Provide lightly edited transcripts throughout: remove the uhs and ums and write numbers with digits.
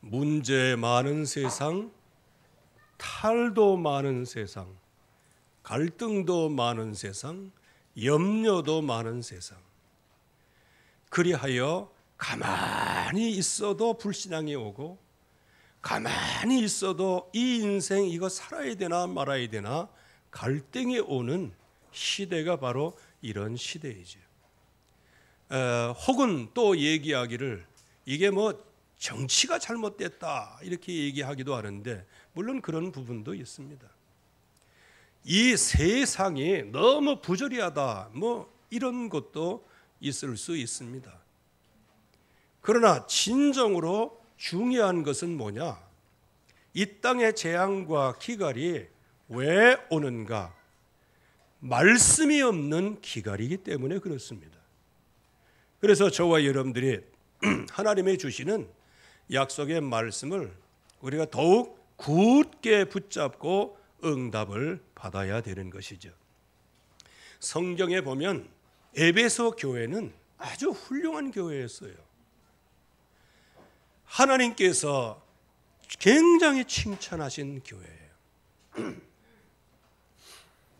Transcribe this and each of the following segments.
문제 많은 세상, 탈도 많은 세상, 갈등도 많은 세상, 염려도 많은 세상. 그리하여 가만히 있어도 불신앙이 오고, 가만히 있어도 이 인생 이거 살아야 되나 말아야 되나 갈등이 오는 시대가 바로 이런 시대이죠. 혹은 또 얘기하기를 이게 뭐 정치가 잘못됐다 이렇게 얘기하기도 하는데, 물론 그런 부분도 있습니다. 이 세상이 너무 부조리하다 뭐 이런 것도 있을 수 있습니다. 그러나 진정으로 중요한 것은 뭐냐? 이 땅의 재앙과 기갈이 왜 오는가? 말씀이 없는 기갈이기 때문에 그렇습니다. 그래서 저와 여러분들이 하나님의 주시는 약속의 말씀을 우리가 더욱 굳게 붙잡고 응답을 받아야 되는 것이죠. 성경에 보면 에베소 교회는 아주 훌륭한 교회였어요. 하나님께서 굉장히 칭찬하신 교회예요.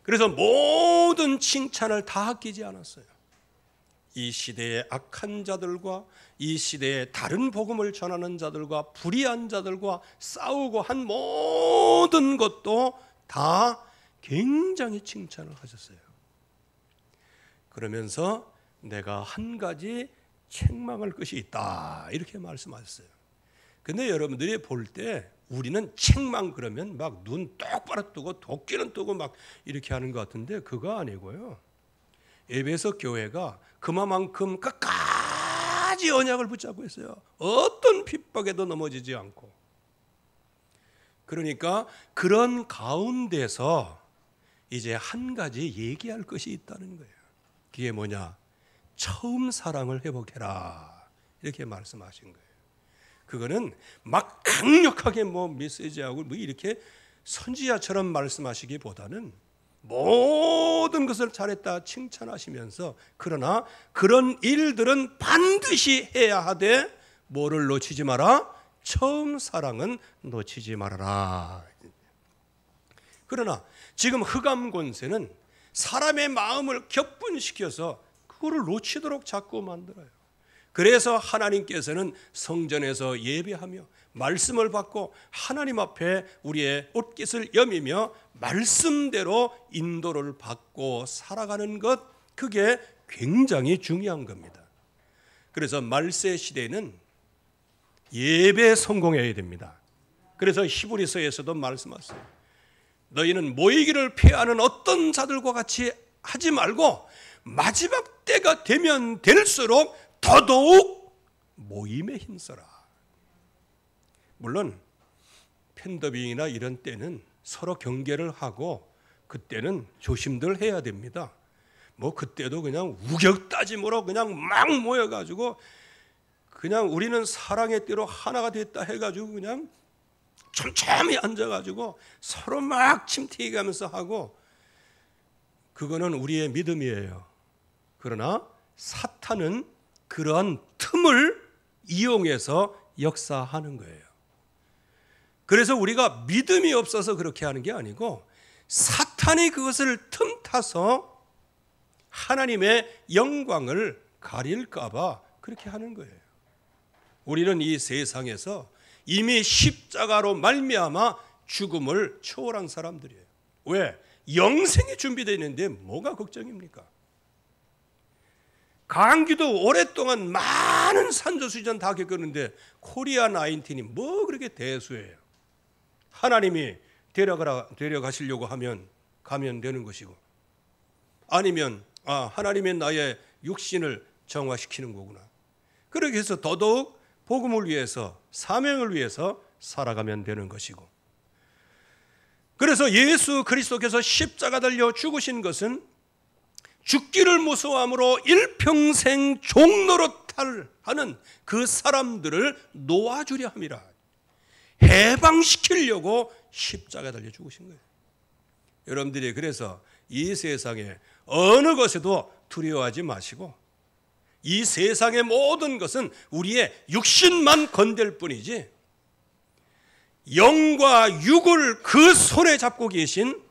그래서 모든 칭찬을 다 아끼지 않았어요. 이 시대의 악한 자들과 이 시대의 다른 복음을 전하는 자들과 불의한 자들과 싸우고 한 모든 것도 다 굉장히 칭찬을 하셨어요. 그러면서 내가 한 가지 책망할 것이 있다 이렇게 말씀하셨어요. 근데 여러분들이 볼 때 우리는 책망 그러면 막 눈 똑바로 뜨고 도끼는 뜨고 막 이렇게 하는 것 같은데 그거 아니고요. 에베소 교회가 그만큼 끝까지 언약을 붙잡고 있어요. 어떤 핍박에도 넘어지지 않고. 그러니까 그런 가운데서 이제 한 가지 얘기할 것이 있다는 거예요. 그게 뭐냐? 처음 사랑을 회복해라 이렇게 말씀하신 거예요. 그거는 막 강력하게 뭐 메시지하고 뭐 이렇게 선지자처럼 말씀하시기보다는 모든 것을 잘했다 칭찬하시면서, 그러나 그런 일들은 반드시 해야 하되 뭐를 놓치지 마라? 처음 사랑은 놓치지 말아라. 그러나 지금 흑암 권세는 사람의 마음을 격분시켜서 그거를 놓치도록 자꾸 만들어요. 그래서 하나님께서는 성전에서 예배하며 말씀을 받고 하나님 앞에 우리의 옷깃을 여미며 말씀대로 인도를 받고 살아가는 것, 그게 굉장히 중요한 겁니다. 그래서 말세 시대는 예배 성공해야 됩니다. 그래서 히브리서에서도 말씀하세요. 너희는 모이기를 피하는 어떤 자들과 같이 하지 말고 마지막 때가 되면 될수록 더더욱 모임에 힘써라. 물론 팬더빙이나 이런 때는 서로 경계를 하고 그때는 조심들 해야 됩니다. 뭐 그때도 그냥 우격다짐으로 그냥 막 모여가지고 그냥 우리는 사랑의 띠로 하나가 됐다 해가지고 그냥 촘촘히 앉아가지고 서로 막 침튀기면서 하고, 그거는 우리의 믿음이에요. 그러나 사탄은 그러한 틈을 이용해서 역사하는 거예요. 그래서 우리가 믿음이 없어서 그렇게 하는 게 아니고 사탄이 그것을 틈타서 하나님의 영광을 가릴까 봐 그렇게 하는 거예요. 우리는 이 세상에서 이미 십자가로 말미암아 죽음을 초월한 사람들이에요. 왜? 영생이 준비되어 있는데 뭐가 걱정입니까? 강기도 오랫동안 많은 산조수전 다 겪었는데 코리아 19이 뭐 그렇게 대수예요. 하나님이 데려가시려고 하면 가면 되는 것이고, 아니면 하나님의 나의 육신을 정화시키는 거구나. 그렇게 해서 더더욱 복음을 위해서, 사명을 위해서 살아가면 되는 것이고, 그래서 예수 그리스도께서 십자가 달려 죽으신 것은 죽기를 무서워함으로 일평생 종노릇하는 그 사람들을 놓아주려 함이라. 해방시키려고 십자가 달려 죽으신 거예요. 여러분들이 그래서 이 세상에 어느 것에도 두려워하지 마시고, 이 세상의 모든 것은 우리의 육신만 건들 뿐이지 영과 육을 그 손에 잡고 계신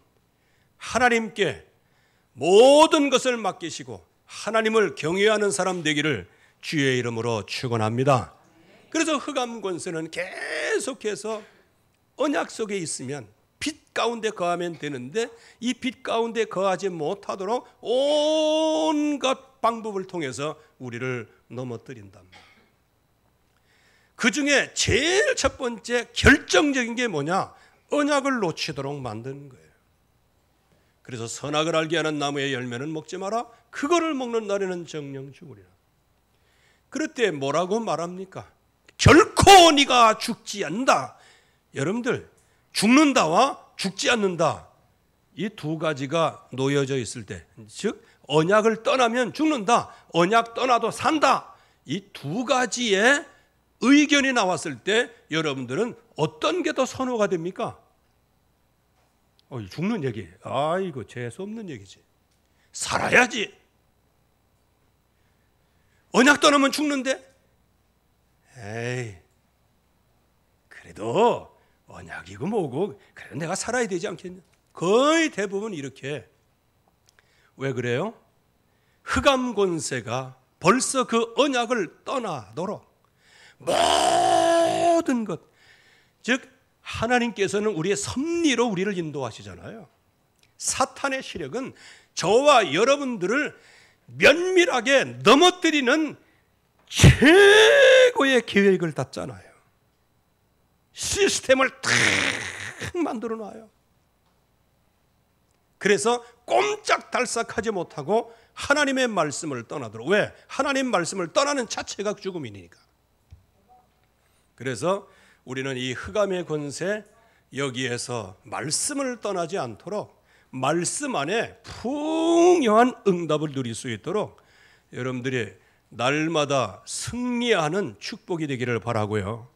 하나님께 모든 것을 맡기시고 하나님을 경외하는 사람 되기를 주의 이름으로 축원합니다. 그래서 흑암 권세는 계속해서 언약 속에 있으면 빛 가운데 거하면 되는데 이 빛 가운데 거하지 못하도록 온갖 방법을 통해서 우리를 넘어뜨린답니다. 그 중에 제일 첫 번째 결정적인 게 뭐냐? 언약을 놓치도록 만드는 거예요. 그래서 선악을 알게 하는 나무의 열매는 먹지 마라. 그거를 먹는 날에는 정령 죽으리라. 그럴 때 뭐라고 말합니까? 결코 네가 죽지 않는다. 여러분들, 죽는다와 죽지 않는다, 이 두 가지가 놓여져 있을 때, 즉 언약을 떠나면 죽는다, 언약 떠나도 산다, 이 두 가지의 의견이 나왔을 때 여러분들은 어떤 게 더 선호가 됩니까? 죽는 얘기, 이거 재수 없는 얘기지. 살아야지. 언약 떠나면 죽는데? 에이, 그래도 언약이고 뭐고 그래도 내가 살아야 되지 않겠냐? 거의 대부분 이렇게. 왜 그래요? 흑암 권세가 벌써 그 언약을 떠나도록 모든 것, 즉 하나님께서는 우리의 섭리로 우리를 인도하시잖아요. 사탄의 시력은 저와 여러분들을 면밀하게 넘어뜨리는 최고의 계획을 다 짜놔요. 시스템을 탁 만들어 놔요. 그래서 꼼짝달싹하지 못하고 하나님의 말씀을 떠나도록. 왜? 하나님 말씀을 떠나는 자체가 죽음이니까. 그래서 우리는 이 흑암의 권세, 여기에서 말씀을 떠나지 않도록 말씀 안에 풍요한 응답을 누릴 수 있도록 여러분들이 날마다 승리하는 축복이 되기를 바라고요.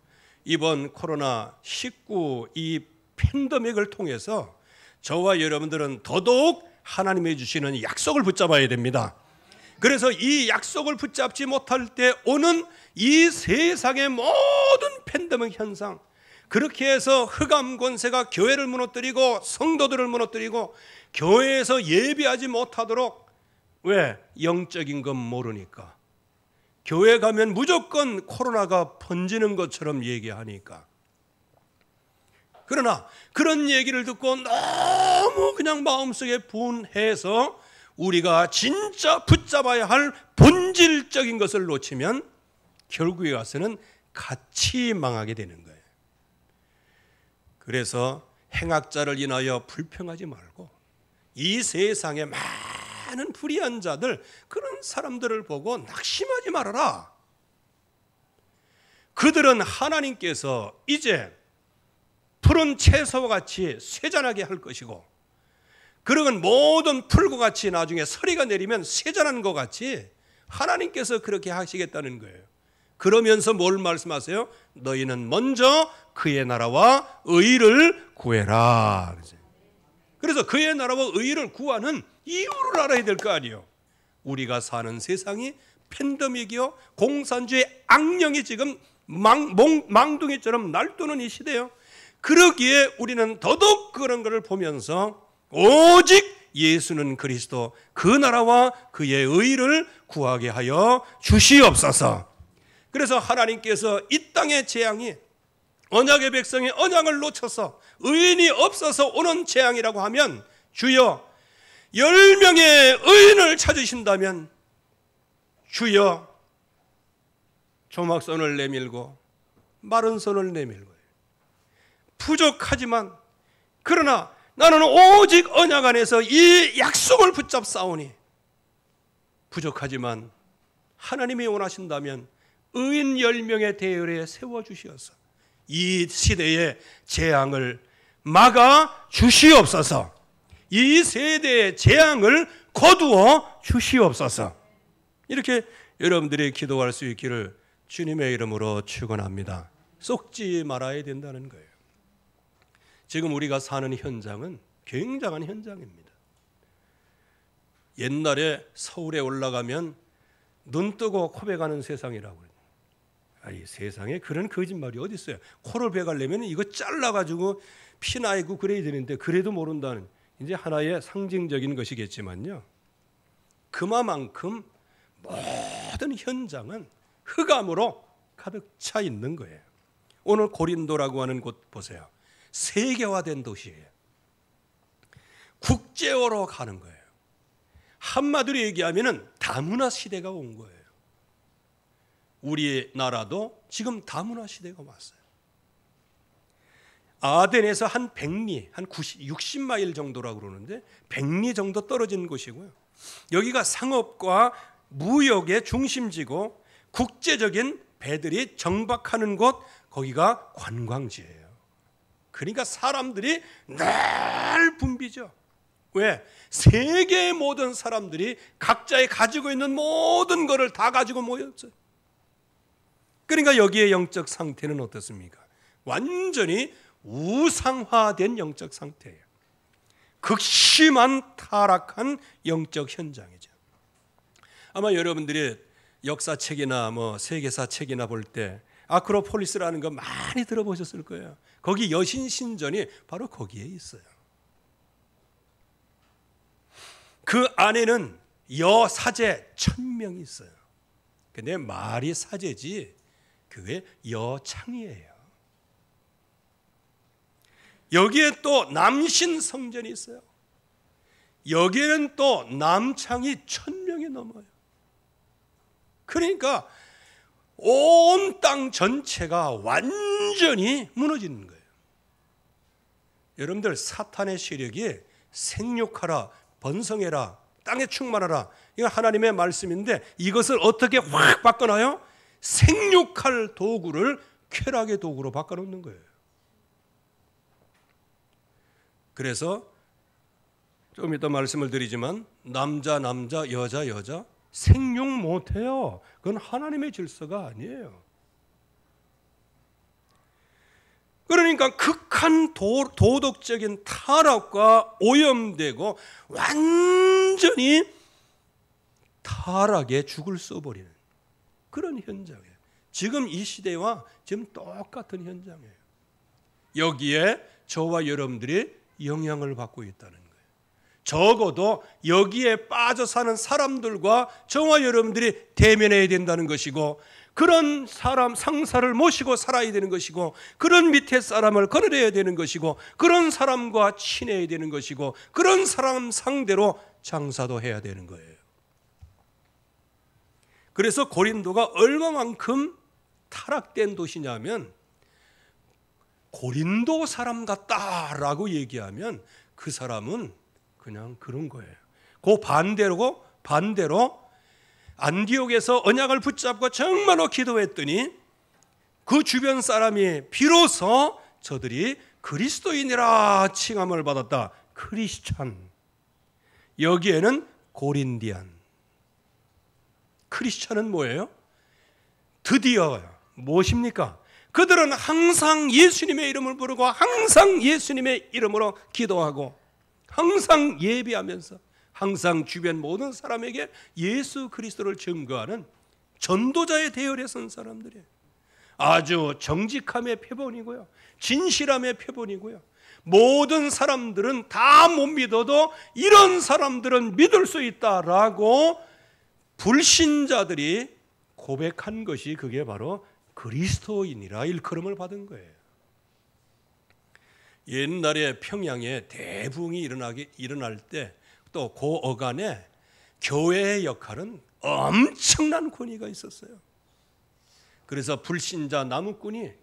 이번 코로나19 이 팬데믹을 통해서 저와 여러분들은 더더욱 하나님이 주시는 약속을 붙잡아야 됩니다. 그래서 이 약속을 붙잡지 못할 때 오는 이 세상의 모든 팬데믹 현상, 그렇게 해서 흑암 권세가 교회를 무너뜨리고 성도들을 무너뜨리고 교회에서 예배하지 못하도록. 왜? 영적인 건 모르니까. 교회 가면 무조건 코로나가 번지는 것처럼 얘기하니까. 그러나 그런 얘기를 듣고 너무 그냥 마음속에 분해서 우리가 진짜 붙잡아야 할 본질적인 것을 놓치면 결국에 가서는 같이 망하게 되는 거예요. 그래서 행악자를 인하여 불평하지 말고 이 세상에 많은 불의한 자들, 그런 사람들을 보고 낙심하지 말아라. 그들은 하나님께서 이제 푸른 채소와 같이 쇠잔하게 할 것이고, 그러건 모든 풀과 같이 나중에 서리가 내리면 쇠잔한 것 같이 하나님께서 그렇게 하시겠다는 거예요. 그러면서 뭘 말씀하세요? 너희는 먼저 그의 나라와 의를 구해라. 그래서 그의 나라와 의를 구하는 이유를 알아야 될 거 아니에요. 우리가 사는 세상이 팬데믹이요, 공산주의 악령이 지금 망둥이처럼 날도는 이 시대요. 그러기에 우리는 더더욱 그런 것을 보면서 오직 예수는 그리스도, 그 나라와 그의 의를 구하게 하여 주시옵소서. 그래서 하나님께서 이 땅의 재앙이 언약의 백성이 언약을 놓쳐서 의인이 없어서 오는 재앙이라고 하면, 주여 10명의 의인을 찾으신다면 주여 조막손을 내밀고 마른 손을 내밀고, 부족하지만 그러나 나는 오직 언약 안에서 이 약속을 붙잡사오니, 부족하지만 하나님이 원하신다면 의인 10명의 대열에 세워주시어서 이 시대의 재앙을 막아 주시옵소서. 이 세대의 재앙을 거두어 주시옵소서. 이렇게 여러분들이 기도할 수 있기를 주님의 이름으로 축원합니다. 속지 말아야 된다는 거예요. 지금 우리가 사는 현장은 굉장한 현장입니다. 옛날에 서울에 올라가면 눈 뜨고 코베가는 세상이라고 해요. 이 세상에 그런 거짓말이 어디 있어요? 코를 베가려면 이거 잘라가지고 피 나이고 그래야 되는데 그래도 모른다는 이제 하나의 상징적인 것이겠지만요. 그만큼 모든 현장은 흑암으로 가득 차 있는 거예요. 오늘 고린도라고 하는 곳 보세요. 세계화된 도시예요. 국제화로 가는 거예요. 한마디로 얘기하면 다문화 시대가 온 거예요. 우리나라도 지금 다문화 시대가 왔어요. 아덴에서 한 100리, 한 60마일 정도라고 그러는데 100리 정도 떨어진 곳이고요. 여기가 상업과 무역의 중심지고 국제적인 배들이 정박하는 곳, 거기가 관광지예요. 그러니까 사람들이 늘 붐비죠. 왜? 세계의 모든 사람들이 각자의 가지고 있는 모든 것을 다 가지고 모였어요. 그러니까 여기에 영적 상태는 어떻습니까? 완전히 우상화된 영적 상태예요. 극심한 타락한 영적 현장이죠. 아마 여러분들이 역사책이나 세계사 책이나 볼 때 아크로폴리스라는 거 많이 들어보셨을 거예요. 거기 여신 신전이 바로 거기에 있어요. 그 안에는 여사제 1000명이 있어요. 근데 말이 사제지 그게 여창이에요. 여기에 또 남신 성전이 있어요. 여기에는 또 남창이 1000명이 넘어요. 그러니까 온 땅 전체가 완전히 무너지는 거예요. 여러분들 사탄의 세력이 생육하라, 번성해라, 땅에 충만하라, 이거 하나님의 말씀인데 이것을 어떻게 확 바꿔놔요? 생육할 도구를 쾌락의 도구로 바꿔놓는 거예요. 그래서 좀 이따 말씀을 드리지만 남자 여자 생육 못해요. 그건 하나님의 질서가 아니에요. 그러니까 극한 도덕적인 타락과 오염되고 완전히 타락에 죽을 써버리는 그런 현장이에요. 지금 이 시대와 지금 똑같은 현장이에요. 여기에 저와 여러분들이 영향을 받고 있다는 거예요. 적어도 여기에 빠져 사는 사람들과 저와 여러분들이 대면해야 된다는 것이고, 그런 사람 상사를 모시고 살아야 되는 것이고, 그런 밑에 사람을 거느려야 되는 것이고, 그런 사람과 친해야 되는 것이고, 그런 사람 상대로 장사도 해야 되는 거예요. 그래서 고린도가 얼마만큼 타락된 도시냐면, 고린도 사람 같다라고 얘기하면 그 사람은 그냥 그런 거예요. 그 반대로 안디옥에서 언약을 붙잡고 정말로 기도했더니 그 주변 사람이 비로소 저들이 그리스도인이라 칭함을 받았다. 크리스찬. 여기에는 고린디안. 크리스찬은 뭐예요? 드디어 무엇입니까? 그들은 항상 예수님의 이름을 부르고 항상 예수님의 이름으로 기도하고 항상 예배하면서 항상 주변 모든 사람에게 예수 그리스도를 증거하는 전도자의 대열에 선 사람들이에요. 아주 정직함의 표본이고요, 진실함의 표본이고요. 모든 사람들은 다 못 믿어도 이런 사람들은 믿을 수 있다라고 불신자들이 고백한 것이 그게 바로 그리스도인이라 일컬음을 받은 거예요. 옛날에 평양에 대붕이 일어날 때 또 그 어간에 교회의 역할은 엄청난 권위가 있었어요. 그래서 불신자 나무꾼이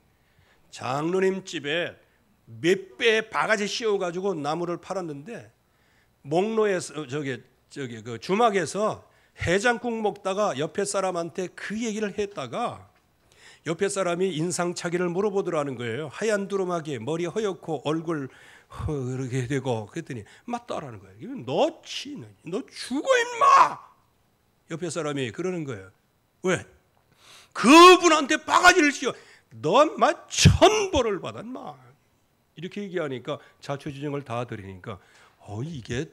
장로님 집에 몇 배의 바가지 씌워가지고 나무를 팔았는데, 목로에서 그 주막에서 해장국 먹다가 옆에 사람한테 그 얘기를 했다가 옆에 사람이 인상착의를 물어보더라는 거예요. 하얀 두루마기, 머리 허옇고 얼굴 이렇게 되고, 그랬더니 맞다라는 거예요. 너 죽어 임마. 옆에 사람이 그러는 거예요. 왜? 그분한테 바가지를 씌워. 넌 막 천벌을 받아 마. 이렇게 얘기하니까 자초지종을 다 드리니까 이게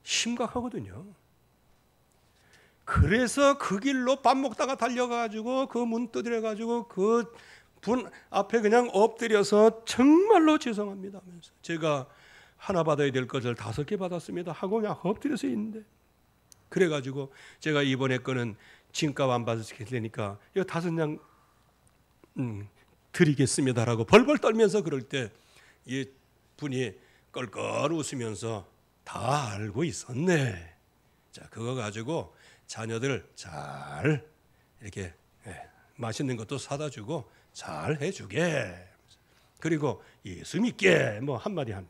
심각하거든요. 그래서 그 길로 밥 먹다가 달려가지고 그 문 두드려가지고 그 분 앞에 그냥 엎드려서 정말로 죄송합니다 하면서 제가 하나 받아야 될 것을 5개 받았습니다 하고 그냥 엎드려서 있는데, 그래가지고 제가 이번에 거는 진값 안 받으실 테니까 이거 5장 드리겠습니다라고 벌벌 떨면서 그럴 때 이 분이 껄껄 웃으면서 다 알고 있었네. 자, 그거 가지고 자녀들 잘 이렇게 맛있는 것도 사다 주고 잘 해주게. 그리고 예수 믿게 뭐 한마디 한.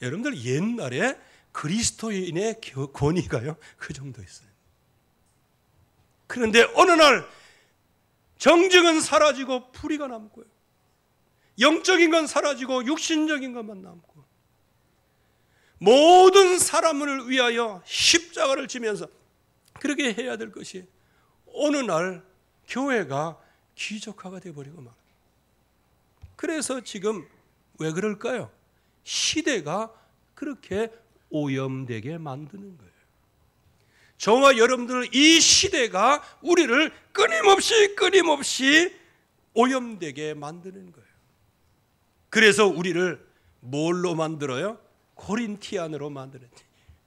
여러분들 옛날에 그리스도인의 권위가요 그 정도 있어요. 그런데 어느 날 정직은 사라지고 불의가 남고요. 영적인 건 사라지고 육신적인 것만 남고 모든 사람을 위하여 십자가를 지면서 그렇게 해야 될 것이 어느 날 교회가 기적화가 되어버리고 말. 그래서 지금 왜 그럴까요? 시대가 그렇게 오염되게 만드는 거예요. 저와 여러분들 이 시대가 우리를 끊임없이 오염되게 만드는 거예요. 그래서 우리를 뭘로 만들어요? 고린티안으로 만드는,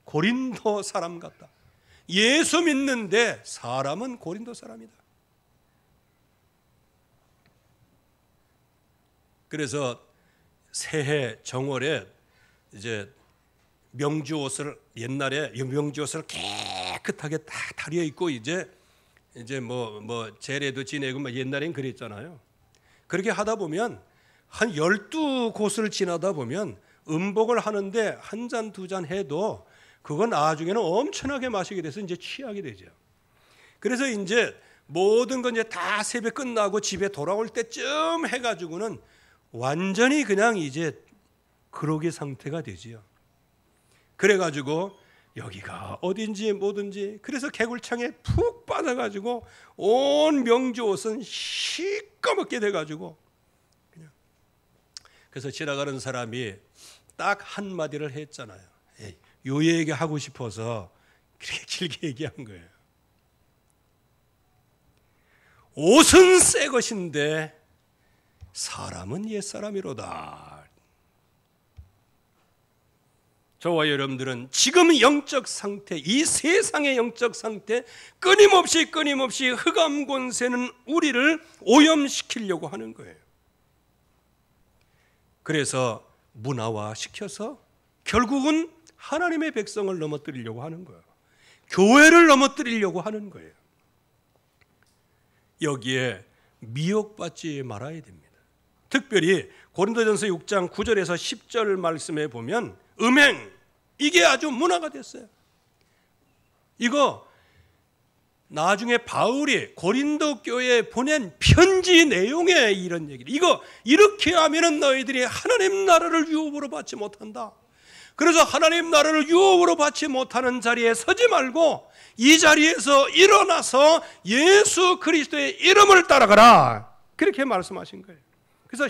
고린도 사람 같다. 예수 믿는데 사람은 고린도 사람이다. 그래서 새해 정월에 이제 명주 옷을, 옛날에 명주 옷을 깨끗하게 다 다려 입고 이제 뭐 제례도 지내고 뭐 옛날엔 그랬잖아요. 그렇게 하다 보면 한 12곳을 지나다 보면 음복을 하는데 한 잔, 2잔 해도 그건 나중에는 엄청나게 마시게 돼서 이제 취하게 되죠. 그래서 이제 모든 건 이제 다 세배 끝나고 집에 돌아올 때쯤 해가지고는 완전히 그냥 이제 그러기 상태가 되지요. 그래가지고 여기가 어딘지 뭐든지, 그래서 개굴창에 푹 빠져가지고 온 명주 옷은 시꺼멓게 돼가지고 그냥. 그래서 지나가는 사람이 딱 한마디를 했잖아요. 요 얘기 하고 싶어서 그렇게 길게 얘기한 거예요. 옷은 새 것인데 사람은 옛사람이로다. 저와 여러분들은 지금 영적 상태, 이 세상의 영적 상태, 끊임없이 흑암 권세는 우리를 오염시키려고 하는 거예요. 그래서 문화화시켜서 결국은 하나님의 백성을 넘어뜨리려고 하는 거예요. 교회를 넘어뜨리려고 하는 거예요. 여기에 미혹받지 말아야 됩니다. 특별히 고린도전서 6장 9절에서 10절 말씀에 보면 음행, 이게 아주 문화가 됐어요. 이거 나중에 바울이 고린도 교회에 보낸 편지 내용에 이런 얘기를, 이거 이렇게 하면은 너희들이 하나님 나라를 유업으로 받지 못한다. 그래서 하나님 나라를 유업으로 받지 못하는 자리에 서지 말고 이 자리에서 일어나서 예수 그리스도의 이름을 따라가라. 그렇게 말씀하신 거예요. 그래서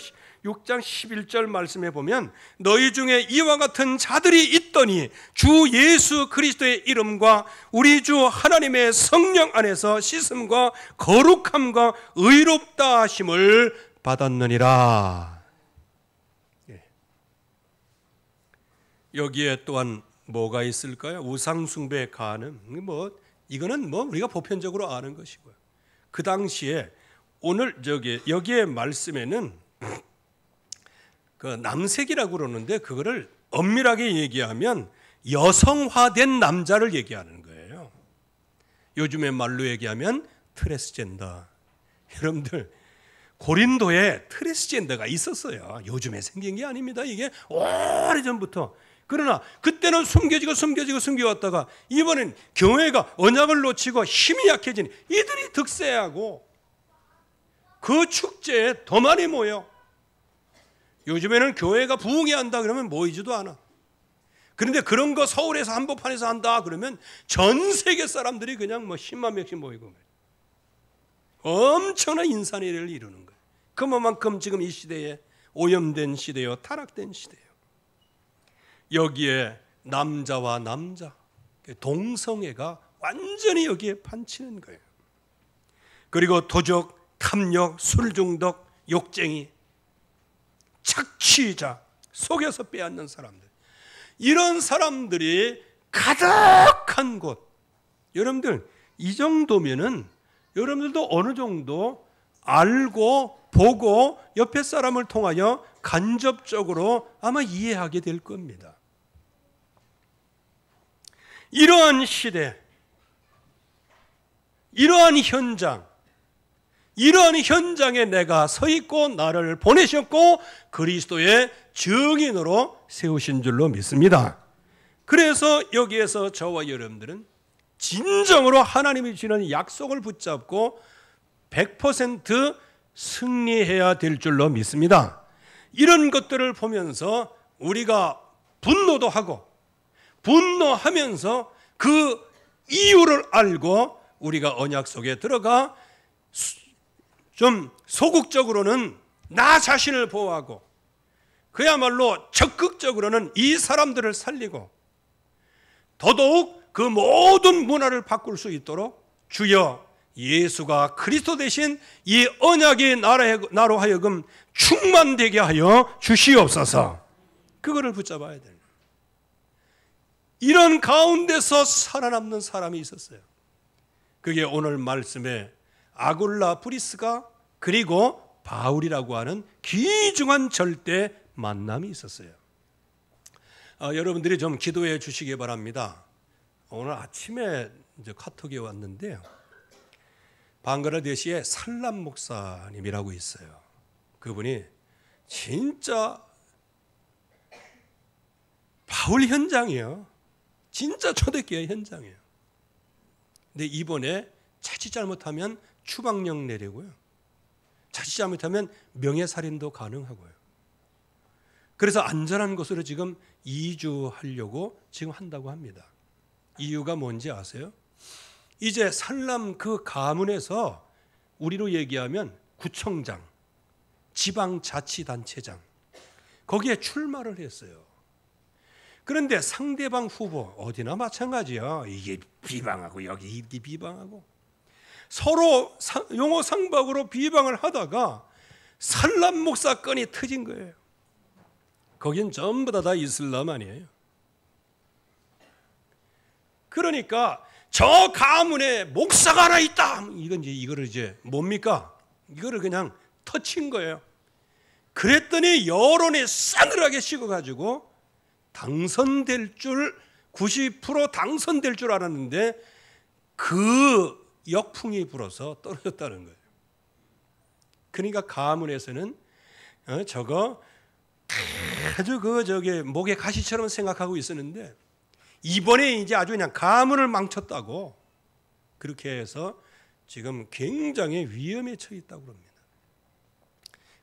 6장 11절 말씀에 보면 너희 중에 이와 같은 자들이 있더니 주 예수 그리스도의 이름과 우리 주 하나님의 성령 안에서 씻음과 거룩함과 의롭다 하심을 받았느니라. 여기에 또한 뭐가 있을까요? 우상숭배 가늠. 이거는 우리가 보편적으로 아는 것이고요. 그 당시에 오늘 여기에 말씀에는 그 남색이라고 그러는데 그거를 엄밀하게 얘기하면 여성화된 남자를 얘기하는 거예요. 요즘의 말로 얘기하면 트랜스젠더. 여러분들 고린도에 트랜스젠더가 있었어요. 요즘에 생긴 게 아닙니다. 이게 오래전부터. 그러나 그때는 숨겨왔다가 이번엔 교회가 언약을 놓치고 힘이 약해지니 이들이 득세하고 그 축제에 더 많이 모여. 요즘에는 교회가 부흥해야 한다 그러면 모이지도 않아. 그런데 그런 거 서울에서 한복판에서 한다 그러면 전 세계 사람들이 그냥 10만 명씩 모이고 엄청난 인산이를 이루는 거예요. 그만큼 지금 이 시대에 오염된 시대요, 타락된 시대예요. 여기에 남자와 남자 동성애가 완전히 여기에 판치는 거예요. 그리고 도적, 탐욕, 술중독, 욕쟁이, 착취자, 속여서 빼앗는 사람들, 이런 사람들이 가득한 곳. 여러분들 이 정도면은 여러분들도 어느 정도 알고 보고 옆에 사람을 통하여 간접적으로 아마 이해하게 될 겁니다. 이러한 시대, 이러한 현장, 이러한 현장에 내가 서 있고 나를 보내셨고 그리스도의 증인으로 세우신 줄로 믿습니다. 그래서 여기에서 저와 여러분들은 진정으로 하나님이 주시는 약속을 붙잡고 100% 승리해야 될 줄로 믿습니다. 이런 것들을 보면서 우리가 분노도 하고 분노하면서 그 이유를 알고 우리가 언약 속에 들어가 좀 소극적으로는 나 자신을 보호하고 그야말로 적극적으로는 이 사람들을 살리고 더더욱 그 모든 문화를 바꿀 수 있도록 주여 예수가 그리스도 되신 이 언약의 나로 하여금 충만되게 하여 주시옵소서. 그거를 붙잡아야 됩니다. 이런 가운데서 살아남는 사람이 있었어요. 그게 오늘 말씀에 아굴라 브리스가 그리고 바울이라고 하는 귀중한 절대 만남이 있었어요. 여러분들이 좀 기도해 주시기 바랍니다. 오늘 아침에 이제 카톡이 왔는데요. 방글라데시의 살람 목사님이라고 있어요. 그분이 진짜 바울 현장이에요. 진짜 초대교회 현장이에요. 근데 이번에 자칫 잘못하면 추방령 내리고요. 자칫 잘못하면 명예살인도 가능하고요. 그래서 안전한 곳으로 지금 이주하려고 지금 한다고 합니다. 이유가 뭔지 아세요? 이제 살람 그 가문에서 우리로 얘기하면 구청장, 지방자치단체장 거기에 출마를 했어요. 그런데 상대방 후보 어디나 마찬가지야. 이게 비방하고 여기 이게 비방하고 서로 용어 상박으로 비방을 하다가 살람 목사 건이 터진 거예요. 거긴 전부 다 이슬람 아니에요. 그러니까 저 가문에 목사가 하나 있다. 이거를 이제 뭡니까? 이거를 그냥 터친 거예요. 그랬더니 여론이 싸늘하게 식어가지고 당선될 줄 90% 당선될 줄 알았는데 그 역풍이 불어서 떨어졌다는 거예요. 그러니까 가문에서는 저거 아주 목에 가시처럼 생각하고 있었는데 이번에 이제 아주 그냥 가문을 망쳤다고 그렇게 해서 지금 굉장히 위험에 처해 있다고 합니다.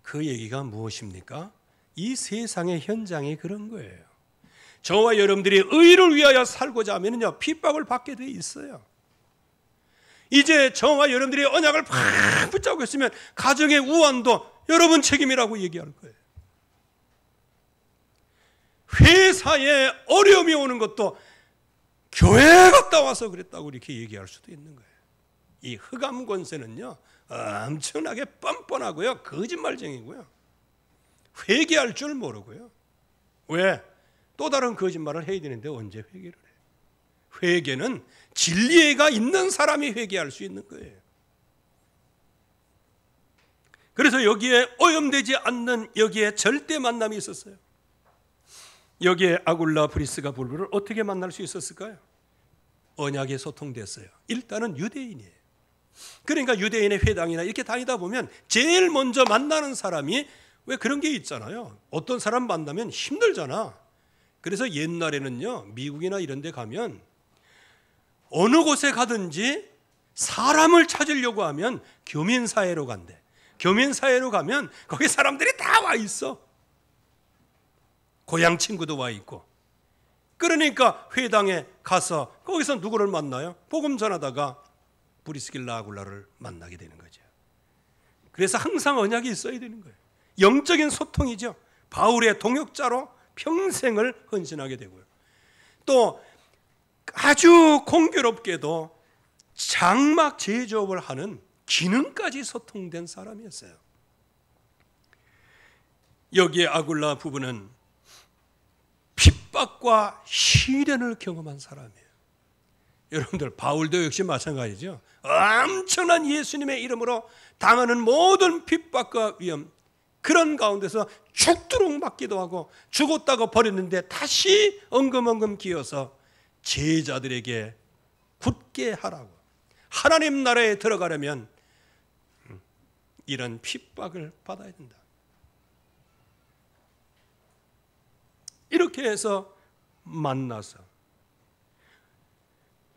그 얘기가 무엇입니까? 이 세상의 현장이 그런 거예요. 저와 여러분들이 의를 위하여 살고자 하면요 핍박을 받게 돼 있어요. 이제 저와 여러분들이 언약을 팍 붙잡고 있으면 가정의 우환도 여러분 책임이라고 얘기할 거예요. 회사에 어려움이 오는 것도 교회 갔다 와서 그랬다고 이렇게 얘기할 수도 있는 거예요. 이 흑암 권세는요 엄청나게 뻔뻔하고요 거짓말쟁이고요 회개할 줄 모르고요. 왜? 또 다른 거짓말을 해야 되는데 언제 회개를 해요? 회개는 진리가 있는 사람이 회개할 수 있는 거예요. 그래서 여기에 오염되지 않는 여기에 절대 만남이 있었어요. 여기에 아굴라 브리스가 불부를 어떻게 만날 수 있었을까요? 언약에 소통됐어요. 일단은 유대인이에요. 그러니까 유대인의 회당이나 이렇게 다니다 보면 제일 먼저 만나는 사람이 왜 그런 게 있잖아요. 어떤 사람 만나면 힘들잖아. 그래서 옛날에는요 미국이나 이런 데 가면 어느 곳에 가든지 사람을 찾으려고 하면 교민사회로 간대. 교민사회로 가면 거기 사람들이 다 와 있어. 고향 친구도 와 있고. 그러니까 회당에 가서 거기서 누구를 만나요? 복음 전하다가 브리스길라 아굴라를 만나게 되는 거죠. 그래서 항상 언약이 있어야 되는 거예요. 영적인 소통이죠. 바울의 동역자로 평생을 헌신하게 되고요. 또 아주 공교롭게도 장막 제조업을 하는 기능까지 소통된 사람이었어요. 여기에 아굴라 부부는 핍박과 시련을 경험한 사람이에요. 여러분들, 바울도 역시 마찬가지죠. 엄청난 예수님의 이름으로 당하는 모든 핍박과 위험, 그런 가운데서 죽도록 맞기도 하고 죽었다고 버렸는데 다시 엉금엉금 기어서 제자들에게 굳게 하라고, 하나님 나라에 들어가려면 이런 핍박을 받아야 된다. 이렇게 해서 만나서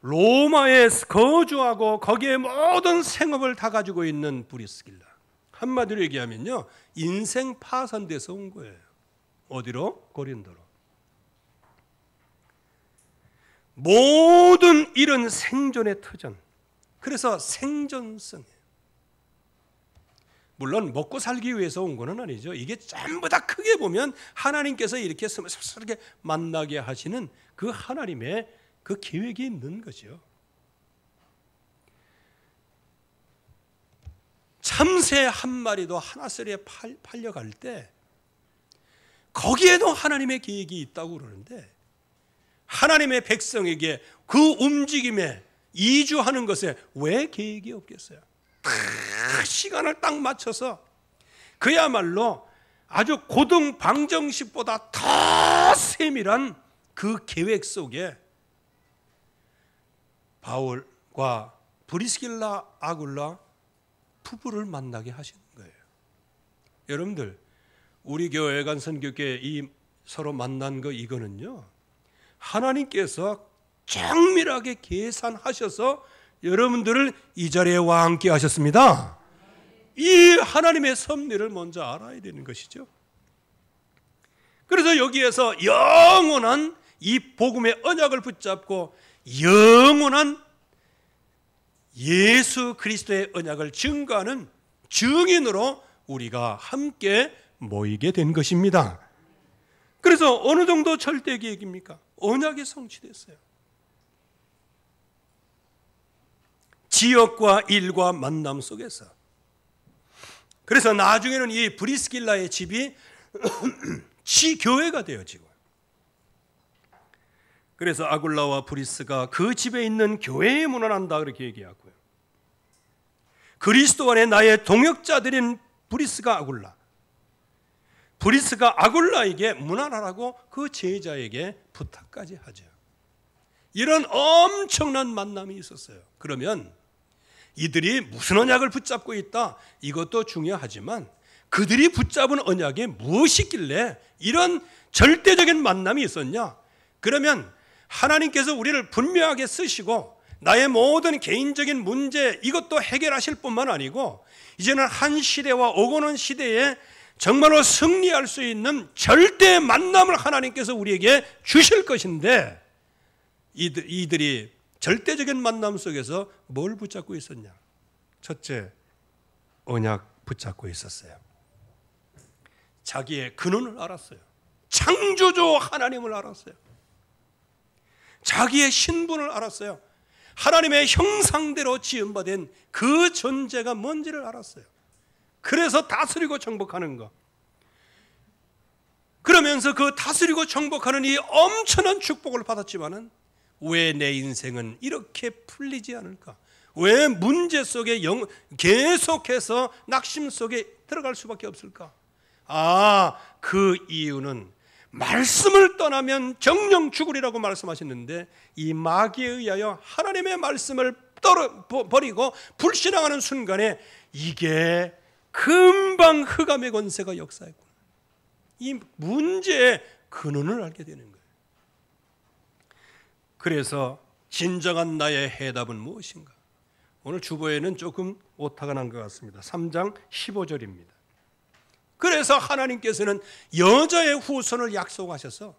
로마에 거주하고 거기에 모든 생업을 다 가지고 있는 브리스길라, 한마디로 얘기하면요, 인생 파산돼서 온 거예요. 어디로? 고린도로. 모든 일은 생존의 터전. 그래서 생존성이에요. 물론 먹고 살기 위해서 온 건 아니죠. 이게 전부 다 크게 보면 하나님께서 이렇게 스스럽게 만나게 하시는 그 하나님의 그 계획이 있는 거죠. 참새 한 마리도 하나스리에 팔려갈 때 거기에도 하나님의 계획이 있다고 그러는데, 하나님의 백성에게 그 움직임에 이주하는 것에 왜 계획이 없겠어요? 시간을 딱 맞춰서 그야말로 아주 고등 방정식보다 더 세밀한 그 계획 속에 바울과 브리스길라 아굴라 부부를 만나게 하시는 거예요. 여러분들, 우리 교회 간 선교회 이 서로 만난 거, 이거는요, 하나님께서 정밀하게 계산하셔서 여러분들을 이 자리에 와 함께 하셨습니다. 이 하나님의 섭리를 먼저 알아야 되는 것이죠. 그래서 여기에서 영원한 이 복음의 언약을 붙잡고 영원한 예수 그리스도의 언약을 증거하는 증인으로 우리가 함께 모이게 된 것입니다. 그래서 어느 정도 절대 계획입니까? 언약이 성취됐어요. 지역과 일과 만남 속에서. 그래서 나중에는 이 브리스길라의 집이 지교회가 되어지고, 그래서 아굴라와 브리스가 그 집에 있는 교회에 문안한다 그렇게 얘기하고요. 그리스도 안에 나의 동역자들인 브리스가 아굴라, 브리스가 아굴라에게 문안하라고 그 제자에게 부탁까지 하죠. 이런 엄청난 만남이 있었어요. 그러면 이들이 무슨 언약을 붙잡고 있다, 이것도 중요하지만 그들이 붙잡은 언약이 무엇이길래 이런 절대적인 만남이 있었냐? 그러면 하나님께서 우리를 분명하게 쓰시고 나의 모든 개인적인 문제, 이것도 해결하실 뿐만 아니고 이제는 한 시대와 오고 오는 시대에 정말로 승리할 수 있는 절대 만남을 하나님께서 우리에게 주실 것인데, 이들이 절대적인 만남 속에서 뭘 붙잡고 있었냐? 첫째, 언약 붙잡고 있었어요. 자기의 근원을 알았어요. 창조주 하나님을 알았어요. 자기의 신분을 알았어요. 하나님의 형상대로 지음받은 그 존재가 뭔지를 알았어요. 그래서 다스리고 정복하는 것. 그러면서 그 다스리고 정복하는 이 엄청난 축복을 받았지만은 왜 내 인생은 이렇게 풀리지 않을까? 왜 문제 속에 계속해서 낙심 속에 들어갈 수밖에 없을까? 그 이유는 말씀을 떠나면 정령 죽으리라고 말씀하셨는데, 이 마귀에 의하여 하나님의 말씀을 버리고 불신앙하는 순간에 이게 금방 흑암의 권세가 역사했구나. 이 문제의 근원을 알게 되는 거예요. 그래서 진정한 나의 해답은 무엇인가? 오늘 주보에는 조금 오타가 난 것 같습니다. 3장 15절입니다. 그래서 하나님께서는 여자의 후손을 약속하셔서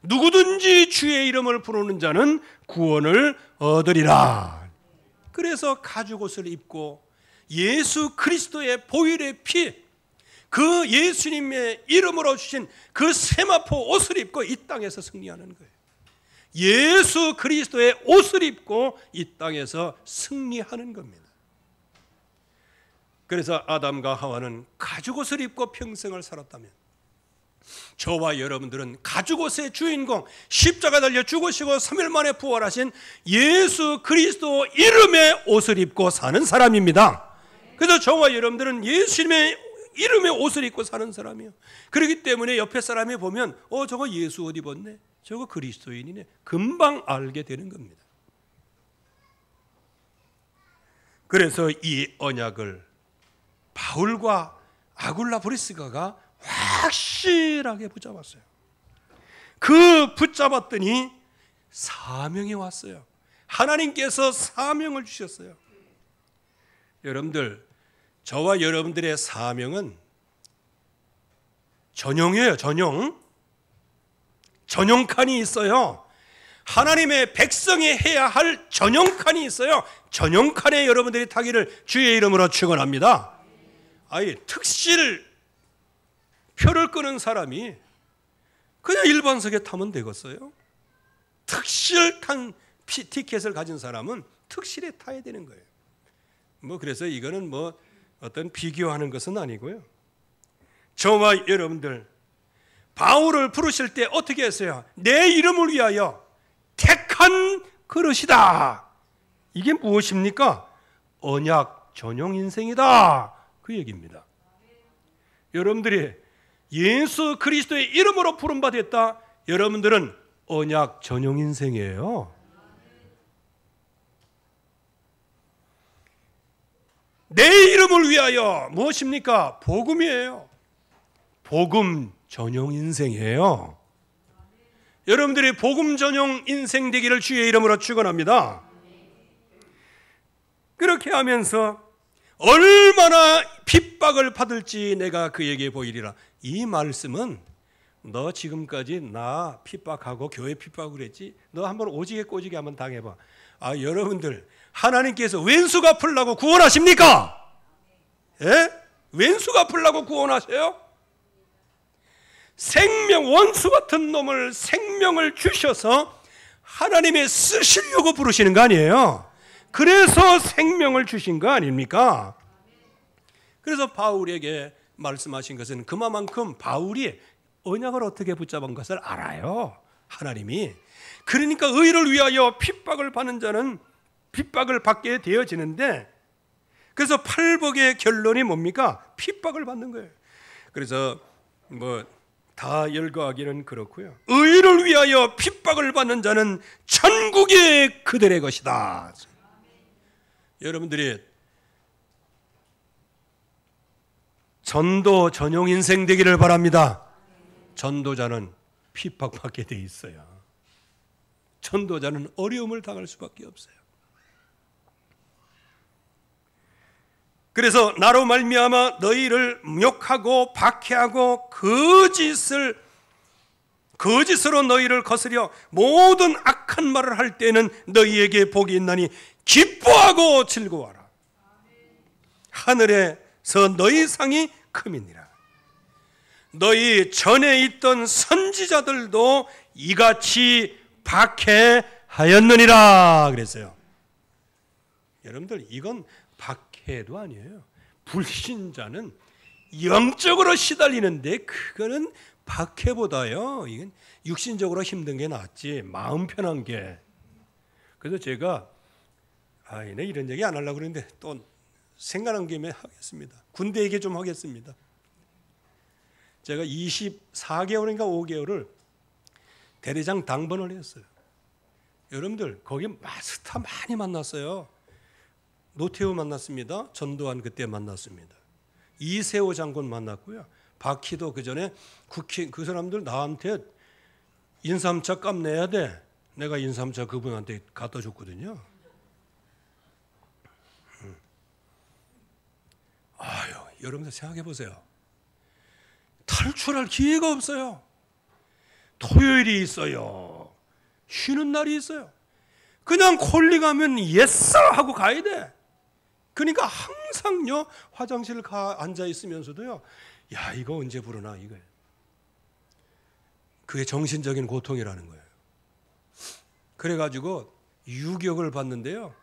누구든지 주의 이름을 부르는 자는 구원을 얻으리라. 그래서 가죽옷을 입고 예수 그리스도의 보혈의 피, 그 예수님의 이름으로 주신 그 세마포 옷을 입고 이 땅에서 승리하는 거예요. 예수 그리스도의 옷을 입고 이 땅에서 승리하는 겁니다. 그래서 아담과 하와는 가죽옷을 입고 평생을 살았다면, 저와 여러분들은 가죽옷의 주인공, 십자가 달려 죽으시고 3일 만에 부활하신 예수 그리스도 이름의 옷을 입고 사는 사람입니다. 그래서 저와 여러분들은 예수님의 이름의 옷을 입고 사는 사람이에요. 그렇기 때문에 옆에 사람이 보면 저거 예수 옷 입었네, 저거 그리스도인이네, 금방 알게 되는 겁니다. 그래서 이 언약을 바울과 아굴라 브리스가가 확실하게 붙잡았어요. 그 붙잡았더니 사명이 왔어요. 하나님께서 사명을 주셨어요. 여러분들, 저와 여러분들의 사명은 전용이에요. 전용칸이 있어요. 하나님의 백성이 해야 할 전용칸이 있어요. 전용칸에 여러분들이 타기를 주의 이름으로 축원합니다. 아예 특실 표를 끄는 사람이 그냥 일반석에 타면 되겠어요? 특실 탄 티켓을 가진 사람은 특실에 타야 되는 거예요. 그래서 이거는 어떤 비교하는 것은 아니고요. 저와 여러분들, 바울을 부르실 때 어떻게 했어요? 내 이름을 위하여 택한 그릇이다. 이게 무엇입니까? 언약 전용 인생이다. 그 얘기입니다. 여러분들이 예수 그리스도의 이름으로 부름받았다. 여러분들은 언약 전용 인생이에요. 내 이름을 위하여 무엇입니까? 복음이에요. 복음 전용 인생이에요. 여러분들이 복음 전용 인생 되기를 주의 이름으로 축원합니다. 그렇게 하면서 얼마나 핍박을 받을지 내가 그에게 보이리라. 이 말씀은 너 지금까지 나 핍박하고 교회 핍박을 했지? 너 한번 오지게 꼬지게 한번 당해봐. 여러분들, 하나님께서 왼수 갚으려고 구원하십니까? 예? 왼수 갚으려고 구원하세요? 원수 같은 놈을 생명을 주셔서 하나님의 쓰시려고 부르시는 거 아니에요? 그래서 생명을 주신 거 아닙니까? 그래서 바울에게 말씀하신 것은 그만큼 바울이 언약을 어떻게 붙잡은 것을 알아요. 하나님이. 그러니까 의를 위하여 핍박을 받는 자는 핍박을 받게 되어지는데, 그래서 팔복의 결론이 뭡니까? 핍박을 받는 거예요. 그래서 다 열거하기는 그렇고요. 의를 위하여 핍박을 받는 자는 천국이 그들의 것이다. 여러분들이 전도 전용 인생 되기를 바랍니다. 전도자는 핍박받게 돼 있어요. 전도자는 어려움을 당할 수밖에 없어요. 그래서 나로 말미암아 너희를 욕하고 박해하고 거짓으로 너희를 거스려 모든 악한 말을 할 때는 너희에게 복이 있나니 기뻐하고 즐거워하라. 하늘에서 너희 상이 큼이니라. 너희 전에 있던 선지자들도 이같이 박해하였느니라 그랬어요. 여러분들, 이건 박해도 아니에요. 불신자는 영적으로 시달리는데 그거는 박해보다요, 이건 육신적으로 힘든 게 낫지 마음 편한 게. 그래서 제가 이런 얘기 안 하려고 그러는데 또 생각난 김에 하겠습니다. 군대 얘기 좀 하겠습니다. 제가 24개월인가 5개월을 대대장 당번을 했어요. 여러분들, 거기 스타 많이 만났어요. 노태우 만났습니다. 전두환 그때 만났습니다. 이세호 장군 만났고요. 박희도 그 전에 그 사람들 나한테 인삼차 값 내야 돼. 내가 인삼차 그분한테 갖다 줬거든요. 여러분들 생각해 보세요. 탈출할 기회가 없어요. 토요일이 있어요. 쉬는 날이 있어요. 그냥 콜링하면 예스 하고 가야 돼. 그러니까 항상요, 화장실 앉아 있으면서도요, 이거 언제 부르나 이거예요. 그게 정신적인 고통이라는 거예요. 그래가지고 유격을 받는데요.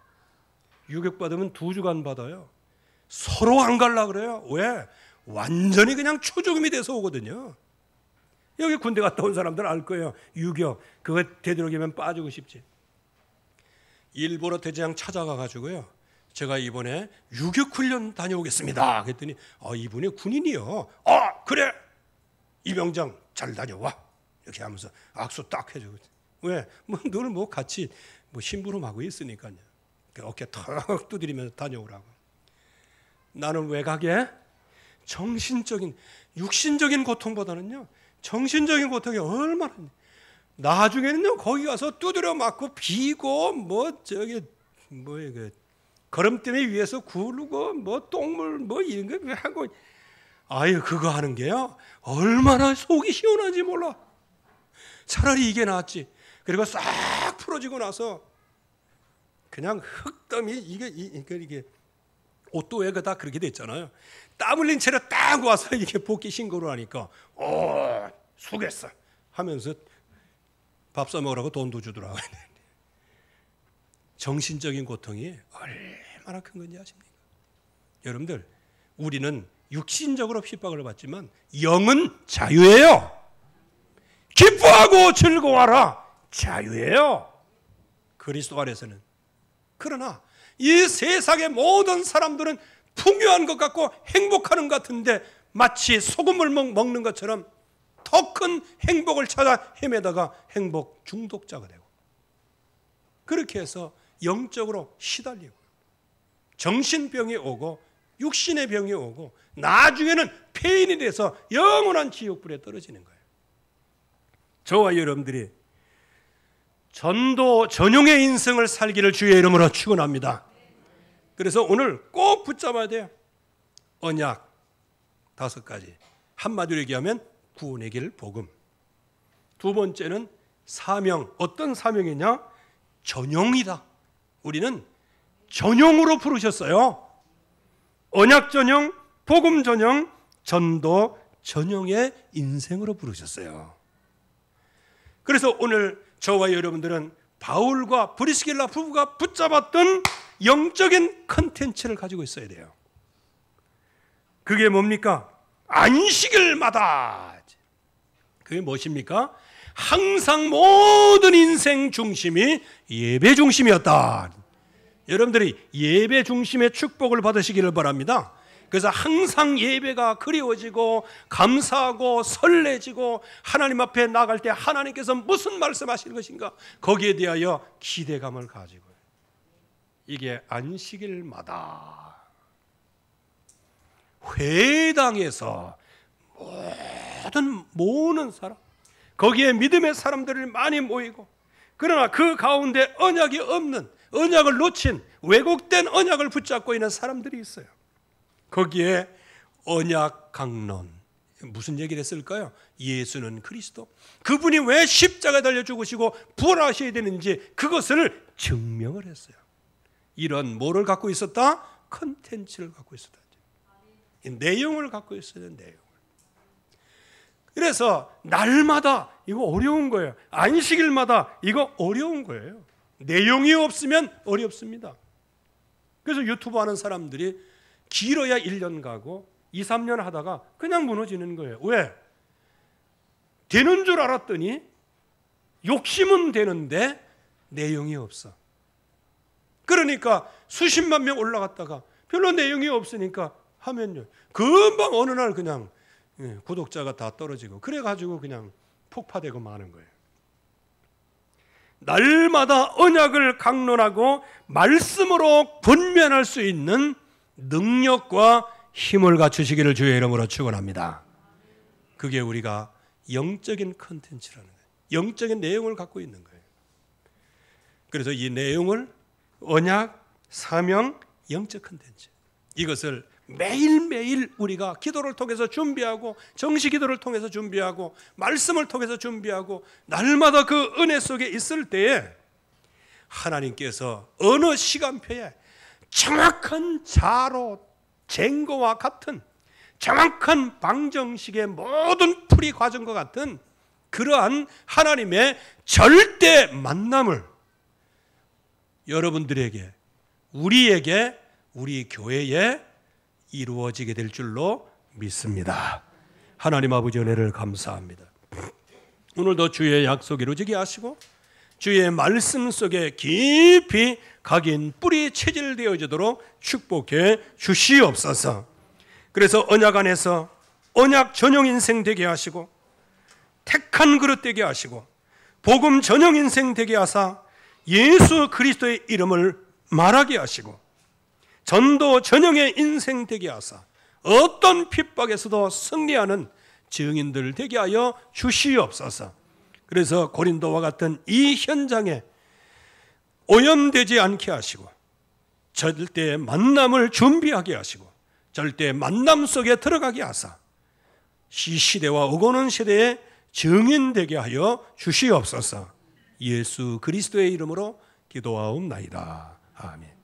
유격 받으면 2주간 받아요. 서로 안 갈라 그래요. 왜? 완전히 그냥 초조금이 돼서 오거든요. 여기 군대 갔다 온 사람들 알 거예요. 유격 그거 되도록이면 빠지고 싶지. 일부러 대장 찾아가 가지고요. 제가 이번에 유격 훈련 다녀오겠습니다. 그랬더니 이분이 군인이요. 그래 이병장 잘 다녀와. 이렇게 하면서 악수 딱 해주고. 왜? 늘 같이 심부름하고 있으니까요. 어깨 턱 두드리면서 다녀오라고. 나는 외곽에 정신적인 육신적인 고통보다는요 정신적인 고통이 얼마나. 나중에는요 거기 가서 두드려 맞고 비고 걸음더미 위에서 구르고 똥물 이런 거 하고. 그거 하는 게요 얼마나 속이 시원한지 몰라. 차라리 이게 낫지. 그리고 싹 풀어지고 나서 그냥 흙더미 이게 옷도 왜 다 그렇게 됐잖아요. 땀 흘린 채로 딱 와서 이렇게 복귀 신고를 하니까 수고했어 하면서 밥 사 먹으라고 돈도 주더라고요. 정신적인 고통이 얼마나 큰 건지 아십니까? 여러분들 우리는 육신적으로 핍박을 받지만 영은 자유예요. 기뻐하고 즐거워하라. 자유예요. 그리스도 안에서는. 그러나 이 세상의 모든 사람들은 풍요한 것 같고 행복하는 것 같은데 마치 소금을 먹는 것처럼 더 큰 행복을 찾아 헤매다가 행복 중독자가 되고 그렇게 해서 영적으로 시달리고 정신병이 오고 육신의 병이 오고 나중에는 폐인이 돼서 영원한 지옥불에 떨어지는 거예요. 저와 여러분들이 전도 전용의 인생을 살기를 주의 이름으로 축원합니다. 그래서 오늘 꼭 붙잡아야 돼요. 언약 5가지. 한마디로 얘기하면 구원의 길 복음. 2번째는 사명. 어떤 사명이냐? 전용이다. 우리는 전용으로 부르셨어요. 언약 전용, 복음 전용, 전도 전용의 인생으로 부르셨어요. 그래서 오늘 저와 여러분들은 바울과 브리스길라 부부가 붙잡았던 영적인 컨텐츠를 가지고 있어야 돼요. 그게 뭡니까? 안식일마다. 그게 무엇입니까? 항상 모든 인생 중심이 예배 중심이었다. 여러분들이 예배 중심의 축복을 받으시기를 바랍니다. 그래서 항상 예배가 그리워지고 감사하고 설레지고 하나님 앞에 나갈 때 하나님께서 무슨 말씀하실 것인가 거기에 대하여 기대감을 가지고 이게 안식일마다 회당에서 모든 사람 거기에 믿음의 사람들이 많이 모이고 그러나 그 가운데 언약이 없는 언약을 놓친 왜곡된 언약을 붙잡고 있는 사람들이 있어요. 거기에 언약 강론 무슨 얘기를 했을까요? 예수는 그리스도 그분이 왜 십자가에 달려 죽으시고 부활하셔야 되는지 그것을 증명을 했어요. 이런 뭐를 갖고 있었다? 컨텐츠를 갖고 있었다. 내용을 갖고 있어야 내용을. 그래서 날마다 이거 어려운 거예요. 안식일마다 이거 어려운 거예요. 내용이 없으면 어렵습니다. 그래서 유튜브 하는 사람들이 길어야 1년 가고 2, 3년 하다가 그냥 무너지는 거예요. 왜? 되는 줄 알았더니 욕심은 되는데 내용이 없어. 그러니까 수십만 명 올라갔다가 별로 내용이 없으니까 하면요 금방 어느 날 그냥 구독자가 다 떨어지고 그래가지고 그냥 폭파되고 마는 거예요. 날마다 언약을 강론하고 말씀으로 권면할 수 있는 능력과 힘을 갖추시기를 주의 이름으로 축원합니다. 그게 우리가 영적인 컨텐츠라는 거예요. 영적인 내용을 갖고 있는 거예요. 그래서 이 내용을 언약, 사명, 영적 컨텐츠 이것을 매일매일 우리가 기도를 통해서 준비하고 정시 기도를 통해서 준비하고 말씀을 통해서 준비하고 날마다 그 은혜 속에 있을 때에 하나님께서 어느 시간표에 정확한 자로 쟁거와 같은 정확한 방정식의 모든 풀이 과정과 같은 그러한 하나님의 절대 만남을 여러분들에게, 우리에게, 우리 교회에 이루어지게 될 줄로 믿습니다. 하나님 아버지 은혜를 감사합니다. 오늘도 주의 약속 이루어지게 하시고 주의 말씀 속에 깊이 각인 뿌리 체질되어지도록 축복해 주시옵소서. 그래서 언약 안에서 언약 전용 인생 되게 하시고 택한 그릇 되게 하시고 복음 전용 인생 되게 하사 예수 그리스도의 이름을 말하게 하시고 전도 전용의 인생 되게 하사 어떤 핍박에서도 승리하는 증인들 되게 하여 주시옵소서. 그래서 고린도와 같은 이 현장에 오염되지 않게 하시고 절대 만남을 준비하게 하시고 절대 만남 속에 들어가게 하사 이 시대와 오고 오는 시대에 증인되게 하여 주시옵소서. 예수 그리스도의 이름으로 기도하옵나이다. 아멘.